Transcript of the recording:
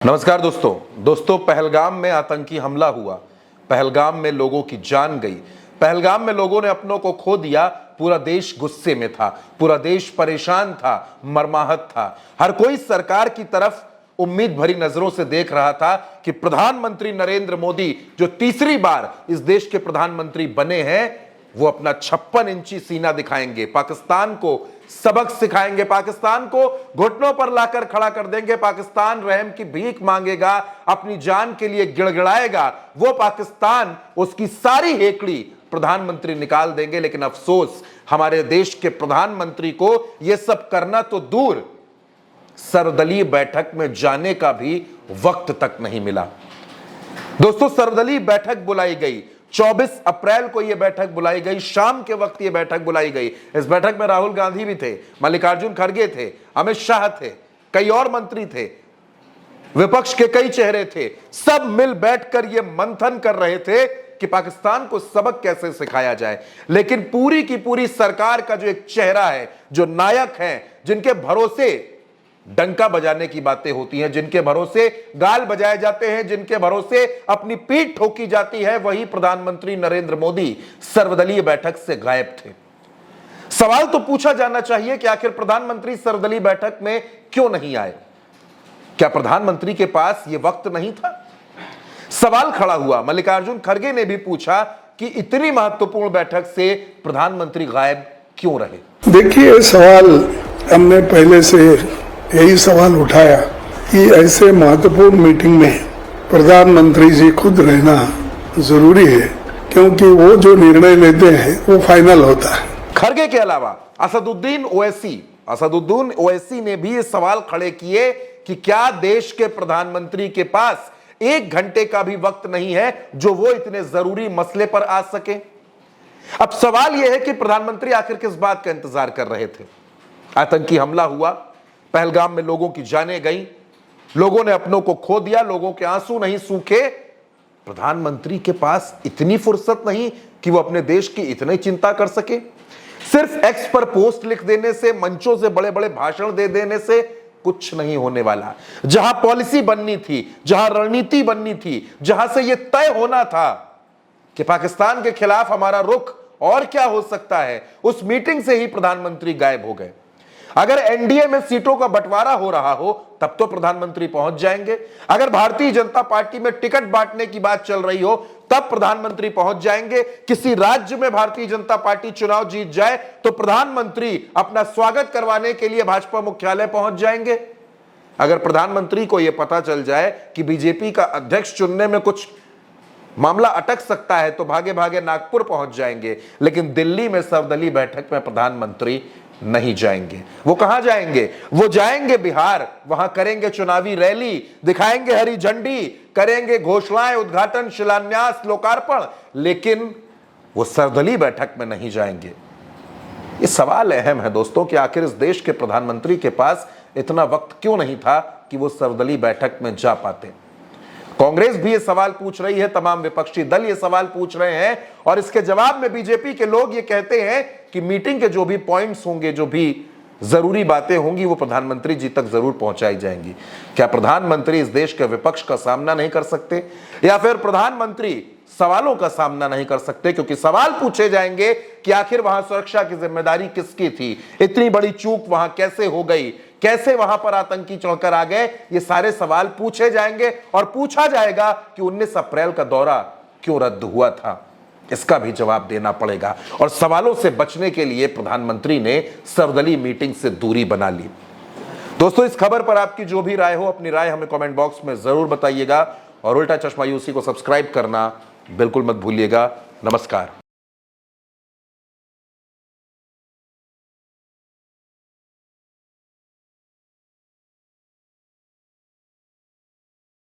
नमस्कार दोस्तों पहलगाम में आतंकी हमला हुआ। पहलगाम में लोगों की जान गई। पहलगाम में लोगों ने अपनों को खो दिया। पूरा देश गुस्से में था, पूरा देश परेशान था, मर्माहत था। हर कोई सरकार की तरफ उम्मीद भरी नजरों से देख रहा था कि प्रधानमंत्री नरेंद्र मोदी जो तीसरी बार इस देश के प्रधानमंत्री बने हैं, वो अपना 56 इंची सीना दिखाएंगे, पाकिस्तान को सबक सिखाएंगे, पाकिस्तान को घुटनों पर लाकर खड़ा कर देंगे। पाकिस्तान रहम की भीख मांगेगा, अपनी जान के लिए गिड़गिड़ाएगा। वो पाकिस्तान, उसकी सारी हेकड़ी प्रधानमंत्री निकाल देंगे। लेकिन अफसोस, हमारे देश के प्रधानमंत्री को यह सब करना तो दूर, सर्वदलीय बैठक में जाने का भी वक्त तक नहीं मिला। दोस्तों, सर्वदलीय बैठक बुलाई गई। 24 अप्रैल को यह बैठक बुलाई गई, शाम के वक्त यह बैठक बुलाई गई। इस बैठक में राहुल गांधी भी थे, मल्लिकार्जुन खड़गे थे, अमित शाह थे, कई और मंत्री थे, विपक्ष के कई चेहरे थे। सब मिल बैठकर यह मंथन कर रहे थे कि पाकिस्तान को सबक कैसे सिखाया जाए। लेकिन पूरी की पूरी सरकार का जो एक चेहरा है, जो नायक है, जिनके भरोसे डंका बजाने की बातें होती हैं, जिनके भरोसे गाल बजाए जाते हैं, जिनके भरोसे अपनी पीठ ठोकी जाती है, वही प्रधानमंत्री नरेंद्र मोदी सर्वदलीय बैठक से गायब थे। सवाल तो पूछा जाना चाहिए कि आखिर प्रधानमंत्री सर्वदलीय बैठक में क्यों नहीं आए? क्या प्रधानमंत्री के पास यह वक्त नहीं था? सवाल खड़ा हुआ। मल्लिकार्जुन खड़गे ने भी पूछा कि इतनी महत्वपूर्ण बैठक से प्रधानमंत्री गायब क्यों रहे? देखिए, सवाल हमने पहले से यही सवाल उठाया कि ऐसे महत्वपूर्ण मीटिंग में प्रधानमंत्री जी खुद रहना जरूरी है, क्योंकि वो जो निर्णय लेते हैं वो फाइनल होता है। खड़गे के अलावा असदुद्दीन ओवैसी ने भी ये सवाल खड़े किए कि क्या देश के प्रधानमंत्री के पास 1 घंटे का भी वक्त नहीं है जो वो इतने जरूरी मसले पर आ सके। अब सवाल यह है कि प्रधानमंत्री आखिर किस बात का इंतजार कर रहे थे? आतंकी हमला हुआ, पहलगाम में लोगों की जानें गई, लोगों ने अपनों को खो दिया, लोगों के आंसू नहीं सूखे। प्रधानमंत्री के पास इतनी फुर्सत नहीं कि वो अपने देश की इतनी चिंता कर सके। सिर्फ एक्स पर पोस्ट लिख देने से, मंचों से बड़े बड़े भाषण दे देने से कुछ नहीं होने वाला। जहां पॉलिसी बननी थी, जहां रणनीति बननी थी, जहां से यह तय होना था कि पाकिस्तान के खिलाफ हमारा रुख और क्या हो सकता है, उस मीटिंग से ही प्रधानमंत्री गायब हो गए। अगर एनडीए में सीटों का बंटवारा हो रहा हो तब तो प्रधानमंत्री पहुंच जाएंगे। अगर भारतीय जनता पार्टी में टिकट बांटने की बात चल रही हो तब प्रधानमंत्री पहुंच जाएंगे। किसी राज्य में भारतीय जनता पार्टी चुनाव जीत जाए तो प्रधानमंत्री अपना स्वागत करवाने के लिए भाजपा मुख्यालय पहुंच जाएंगे। अगर प्रधानमंत्री को यह पता चल जाए कि बीजेपी का अध्यक्ष चुनने में कुछ मामला अटक सकता है तो भागे भागे नागपुर पहुंच जाएंगे। लेकिन दिल्ली में सर्वदलीय बैठक में प्रधानमंत्री नहीं जाएंगे। वो कहां जाएंगे? वो जाएंगे बिहार, वहां करेंगे चुनावी रैली, दिखाएंगे हरी झंडी, करेंगे घोषणाएं, उद्घाटन, शिलान्यास, लोकार्पण, लेकिन वो सर्वदलीय बैठक में नहीं जाएंगे। ये सवाल अहम है दोस्तों कि आखिर इस देश के प्रधानमंत्री के पास इतना वक्त क्यों नहीं था कि वो सर्वदलीय बैठक में जा पाते। कांग्रेस भी ये सवाल पूछ रही है, तमाम विपक्षी दल ये सवाल पूछ रहे हैं, और इसके जवाब में बीजेपी के लोग ये कहते हैं कि मीटिंग के जो भी पॉइंट्स होंगे, जो भी जरूरी बातें होंगी, वो प्रधानमंत्री जी तक जरूर पहुंचाई जाएंगी। क्या प्रधानमंत्री इस देश के विपक्ष का सामना नहीं कर सकते, या फिर प्रधानमंत्री सवालों का सामना नहीं कर सकते? क्योंकि सवाल पूछे जाएंगे कि आखिर वहां सुरक्षा की जिम्मेदारी किसकी थी, इतनी बड़ी चूक वहां कैसे हो गई, कैसे वहां पर आतंकी चढ़कर आ गए। ये सारे सवाल पूछे जाएंगे और पूछा जाएगा कि 19 अप्रैल का दौरा क्यों रद्द हुआ था, इसका भी जवाब देना पड़ेगा। और सवालों से बचने के लिए प्रधानमंत्री ने सर्वदलीय मीटिंग से दूरी बना ली। दोस्तों, इस खबर पर आपकी जो भी राय हो, अपनी राय हमें कमेंट बॉक्स में जरूर बताइएगा, और उल्टा चश्मा यूसी को सब्सक्राइब करना बिल्कुल मत भूलिएगा। नमस्कार।